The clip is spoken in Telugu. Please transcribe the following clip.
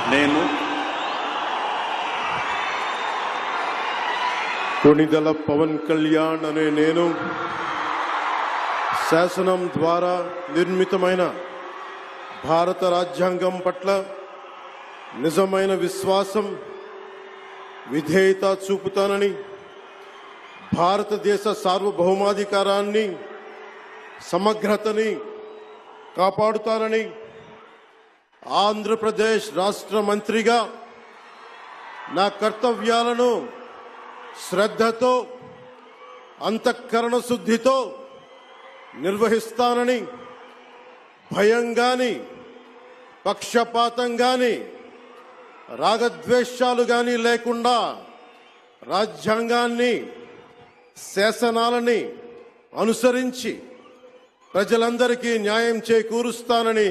నేను కొణిదెల పవన్ కళ్యాణ్ అనే నేను శాసనం ద్వారా నిర్మితమైన భారత రాజ్యాంగం పట్ల నిజమైన విశ్వాసం, విధేయత చూపుతానని, భారతదేశ సార్వభౌమాధికారాన్ని, సమగ్రతని కాపాడుతానని ఆంధ్రప్రదేశ్ రాష్ట్ర మంత్రిగా నా కర్తవ్యాలను శ్రద్ధతో, అంతఃకరణ శుద్ధితో నిర్వహిస్తానని, భయం గాని, పక్షపాతం గాని, రాగద్వేషాలు గాని లేకుండా రాజ్యాంగాన్ని, శాసనాలని అనుసరించి ప్రజలందరికీ న్యాయం చేకూరుస్తానని